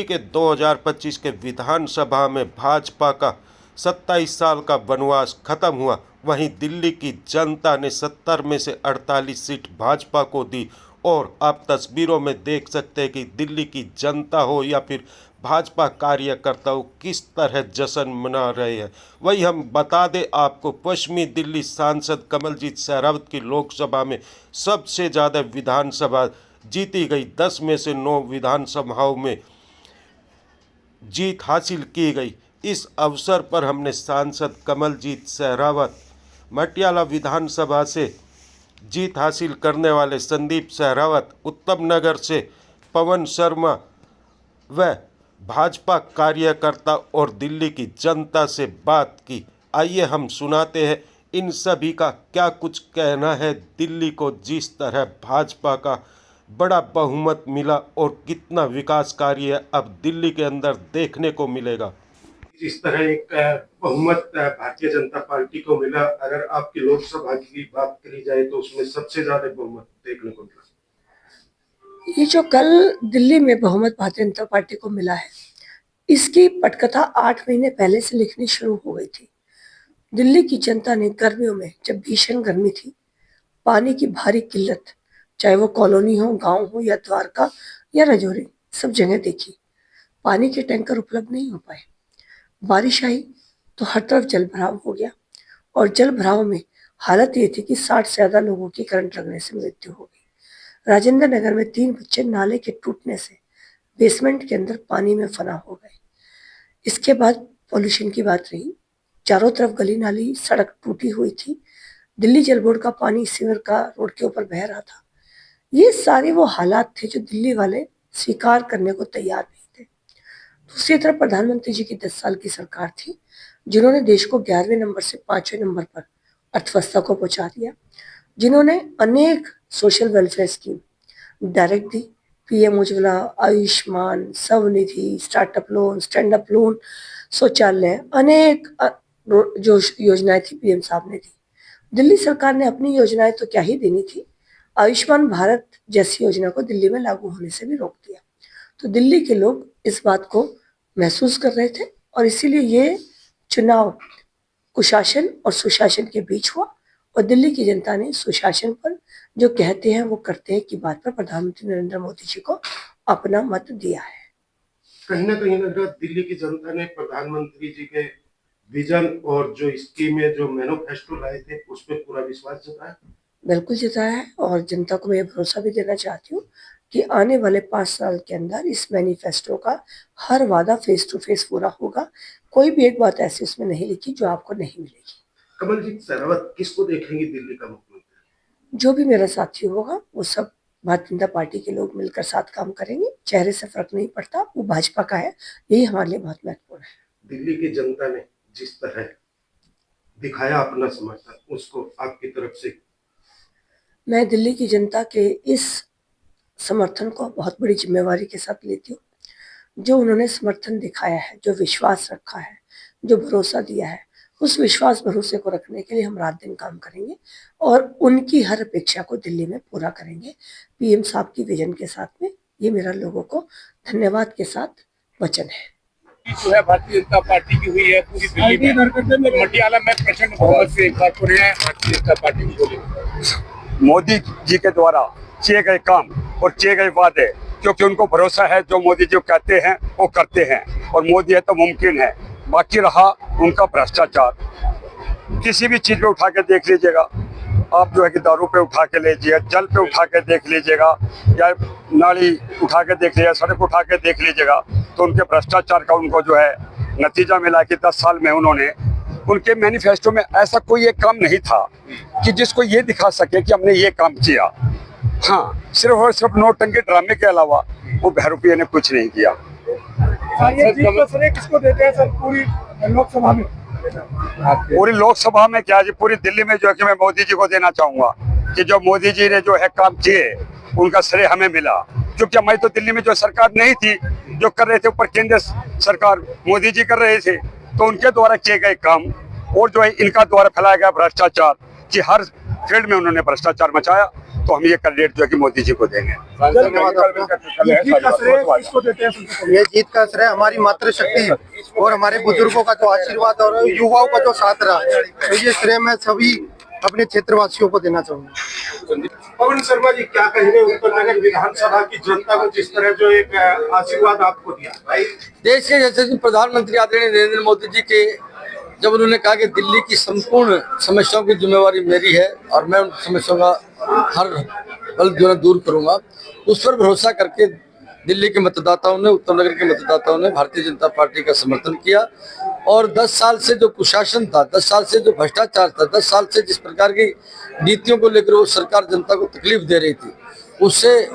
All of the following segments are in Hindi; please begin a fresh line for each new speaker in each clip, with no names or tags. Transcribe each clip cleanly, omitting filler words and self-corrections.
के 2025 के विधानसभा में भाजपा का 27 साल का वनवास खत्म हुआ, वहीं दिल्ली की जनता ने 70 में से 48 सीट भाजपा को दी। और आप तस्वीरों में देख सकते हैं कि दिल्ली की जनता हो या फिर भाजपा कार्यकर्ता हो, किस तरह जश्न मना रहे हैं। वही हम बता दें आपको, पश्चिमी दिल्ली सांसद कमलजीत शेरावत की लोकसभा में सबसे ज़्यादा विधानसभा जीती गई। 10 में से 9 विधानसभाओं में जीत हासिल की गई। इस अवसर पर हमने सांसद कमलजीत शेरावत, मटियाला विधानसभा से जीत हासिल करने वाले संदीप शेरावत, उत्तम नगर से पवन शर्मा व भाजपा कार्यकर्ता और दिल्ली की जनता से बात की। आइए हम सुनाते हैं इन सभी का क्या कुछ कहना है। दिल्ली को जिस तरह भाजपा का बड़ा बहुमत मिला और कितना विकास कार्य अब दिल्ली के अंदर देखने को मिलेगा।
जिस तरह एक बहुमत भारतीय जनता पार्टी को मिला, अगर आपकी लोकसभा की बात करी जाए तो उसमें सबसे ज्यादा बहुमत देखने को मिला।
ये जो कल दिल्ली में बहुमत भारतीय जनता पार्टी को मिला है, इसकी पटकथा 8 महीने पहले से लिखनी शुरू हो गई थी। दिल्ली की जनता ने गर्मियों में, जब भीषण गर्मी थी, पानी की भारी किल्लत, चाहे वो कॉलोनी हो, गांव हो या द्वारका या रजौरी, सब जगह देखी। पानी के टैंकर उपलब्ध नहीं हो पाए। बारिश आई तो हर तरफ जल भराव हो गया और जल भराव में हालत ये थी कि 60 से ज्यादा लोगों की करंट लगने से मृत्यु हो गई। राजेंद्र नगर में 3 बच्चे नाले के टूटने से बेसमेंट के अंदर पानी में फना हो गए। इसके बाद पॉल्यूशन की बात रही। चारों तरफ गली नाली, सड़क टूटी हुई थी। दिल्ली जल बोर्ड का पानी सीवर का रोड के ऊपर बह रहा था। ये सारे वो हालात थे जो दिल्ली वाले स्वीकार करने को तैयार नहीं थे। दूसरी तरफ प्रधानमंत्री जी की 10 साल की सरकार थी, जिन्होंने देश को 11वें नंबर से 5वें नंबर पर अर्थव्यवस्था को पहुंचा दिया, जिन्होंने अनेक सोशल वेलफेयर स्कीम डायरेक्ट दी। PM Ujjwala, Ayushman, Svanidhi, startup loan, stand up loan, शौचालय, अनेक जो योजनाएं थी पीएम साहब ने दी। दिल्ली सरकार ने अपनी योजनाएं तो क्या ही देनी थी, आयुष्मान भारत जैसी योजना को दिल्ली में लागू होने से भी रोक दिया। तो दिल्ली के लोग इस बात को महसूस कर रहे थे और इसीलिए ये चुनाव कुशासन और सुशासन के बीच हुआ और दिल्ली की जनता ने सुशासन पर, जो कहते हैं वो करते हैं की बात पर प्रधानमंत्री नरेंद्र मोदी जी को अपना मत दिया है।
कहीं ना कहीं लग रहा दिल्ली की जनता ने प्रधानमंत्री जी के विजन और जो स्कीमें, जो मैनिफेस्टो लाए थे, उस पर पूरा विश्वास जताया।
बिल्कुल जताया है और जनता को मैं भरोसा भी देना चाहती हूँ कि आने वाले 5 साल के अंदर इस मैनिफेस्टो का हर वादा फेस टू फेस पूरा होगा। कोई भी एक बात ऐसी उसमें नहीं लिखी जो आपको नहीं मिलेगी।
कमलजीत शेरावत किसको देखेंगे दिल्ली का मुख्यमंत्री?
जो भी मेरा साथी होगा वो सब भारतीय जनता पार्टी के लोग मिलकर साथ काम करेंगे। चेहरे से फर्क नहीं पड़ता, वो भाजपा का है, यही हमारे लिए बहुत महत्वपूर्ण है।
दिल्ली की जनता ने जिस तरह दिखाया अपना समर्थन, उसको आपकी तरफ से
मैं दिल्ली की जनता के इस समर्थन को बहुत बड़ी जिम्मेवारी के साथ लेती हूँ। जो उन्होंने समर्थन दिखाया है, जो विश्वास रखा है, जो भरोसा दिया है, उस विश्वास भरोसे को रखने के लिए हम रात दिन काम करेंगे और उनकी हर अपेक्षा को दिल्ली में पूरा करेंगे पीएम साहब की विजन के साथ में। ये मेरा लोगों को धन्यवाद के साथ वचन है।
जो है भारतीय जनता पार्टी की हुई है पूरी दिल्ली में, मटियाला में प्रचंड बहुमत से एक बार पुनः भारतीय जनता पार्टी की बोली।
मोदी जी के द्वारा किए गए काम और किए गए वादे, क्योंकि उनको भरोसा है जो मोदी जी कहते हैं वो करते हैं और मोदी है तो मुमकिन है। बाकी रहा उनका भ्रष्टाचार, किसी भी चीज पे उठा के देख लीजिएगा आप, जो है कि दारू पे उठा के लीजिए, जल पे उठा के देख लीजिएगा या नाली उठा के देख लीजिएगा, सड़क उठा के देख लीजिएगा, तो उनके भ्रष्टाचार का उनको जो है नतीजा मिला कि 10 साल में उन्होंने, उनके मैनिफेस्टो में ऐसा कोई एक काम नहीं था कि जिसको ये दिखा सके कि हमने ये काम किया। हाँ, सिर्फ और सिर्फ नोटंकी ड्रामे के अलावा वो बहरूपिया ने कुछ नहीं किया।
किसको देते हैं सर पूरी लोकसभा में?
पूरी लोकसभा में क्या जी, पूरी दिल्ली में जो है कि मैं मोदी जी को देना चाहूंगा कि जो मोदी जी ने जो है काम किए उनका श्रेय हमें मिला, क्योंकि हमारी तो दिल्ली में जो सरकार नहीं थी, जो कर रहे थे ऊपर केंद्र सरकार मोदी जी कर रहे थे, तो उनके द्वारा किए गए काम और जो है इनका द्वारा फैलाया गया भ्रष्टाचार कि हर फील्ड में उन्होंने भ्रष्टाचार मचाया, तो हम ये कैंडिडेट जो है कि मोदी जी को देंगे।
ये जीत का श्रेय हमारी मातृशक्ति और हमारे बुजुर्गों का जो आशीर्वाद और युवाओं का जो साथ रहा, तो ये श्रेय मैं सभी अपने क्षेत्रवासियों को देना चाहूंगा।
पवन शर्मा जी, क्या कहेंगे उत्तर नगर विधानसभा की जनता को जिस तरह जो एक आशीर्वाद आपको दिया?
देश के यशस्वी प्रधानमंत्री आदरणीय नरेंद्र मोदी जी के जब उन्होंने कहा कि दिल्ली की संपूर्ण समस्याओं की जिम्मेवारी मेरी है और मैं उन समस्याओं का हर पल जो है दूर करूंगा, उस पर भरोसा करके दिल्ली के मतदाताओं ने, उत्तर नगर के मतदाताओं ने भारतीय जनता पार्टी का समर्थन किया। और 10 साल से जो कुशासन था, 10 साल से जो भ्रष्टाचार था, 10 साल से जिस प्रकार की नीतियों को लेकर वो सरकार जनता को तकलीफ दे रही थी, उससे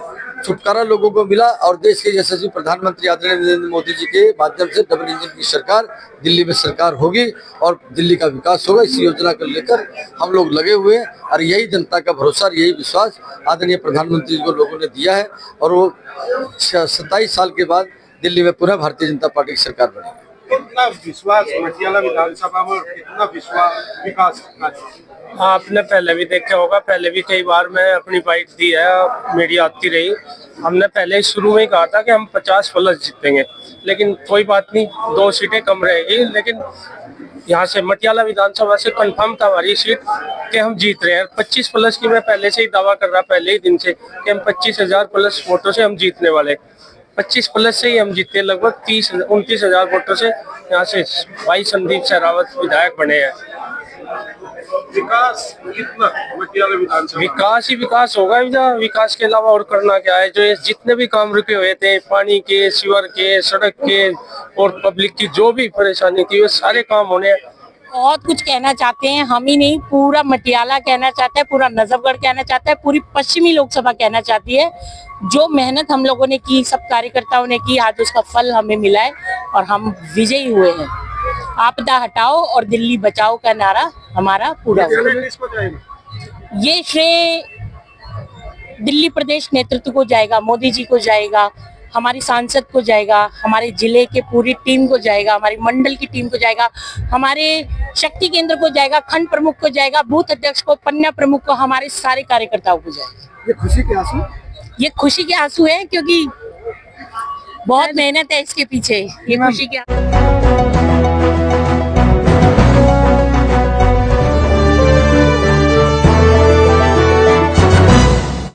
छुटकारा लोगों को मिला। और देश के यशस्वी प्रधानमंत्री आदरणीय नरेंद्र मोदी जी के माध्यम से डबल इंजन की सरकार दिल्ली में सरकार होगी और दिल्ली का विकास होगा। इस योजना को लेकर हम लोग लगे हुए हैं और यही जनता का भरोसा और यही विश्वास आदरणीय प्रधानमंत्री जी को लोगों ने दिया है और वो 27 साल के बाद दिल्ली में पुनः भारतीय जनता पार्टी की सरकार बनेगी।
कितना विश्वास मटियाला विधानसभा में, कितना विकास?
आपने पहले भी देखा होगा, पहले भी कई बार मैं अपनी बाइट दी है, मीडिया आती रही। हमने पहले ही शुरू में ही कहा था कि हम 50+ जीतेंगे, लेकिन कोई बात नहीं, 2 सीटें कम रहेगी। लेकिन यहाँ से मटियाला विधानसभा से कंफर्म था हमारी सीट कि हम जीत रहे हैं। 25+ की मैं पहले से ही दावा कर रहा, पहले ही दिन से, कि हम 25,000+ वोटों से हम जीतने वाले। 25+ से ही हम जीते, लगभग 29,000 वोटों से यहाँ से भाई संदीप सहरावत विधायक बने हैं।
विकास कितना मटियाला विधानसभा?
विकास ही विकास होगा, विकास के अलावा और करना क्या है। जो ये जितने भी काम रुके हुए थे, पानी के, सीवर के, सड़क के और पब्लिक की जो भी परेशानी थी, वो सारे काम होने।
बहुत कुछ कहना चाहते हैं, हम ही नहीं, पूरा मटियाला कहना चाहता है, पूरा नजफगढ़ कहना चाहता है, पूरी पश्चिमी लोकसभा कहना चाहती है। जो मेहनत हम लोगों ने की, सब कार्यकर्ताओं ने की, आज उसका फल हमें मिला है और हम विजयी हुए हैं। आपदा हटाओ और दिल्ली बचाओ का नारा हमारा पूरा हुआ। ये श्रेय दिल्ली प्रदेश नेतृत्व को जाएगा, मोदी जी को जाएगा, हमारी सांसद को जाएगा, हमारे जिले के पूरी टीम को जाएगा, हमारी मंडल की टीम को जाएगा, हमारे शक्ति केंद्र को जाएगा, खंड प्रमुख को जाएगा, बूथ अध्यक्ष को, पन्ना प्रमुख को, हमारे सारे कार्यकर्ताओं को जाएगा।
ये खुशी के आंसू?
ये खुशी के आंसू है, क्योंकि बहुत मेहनत है इसके पीछे। ये खुशी के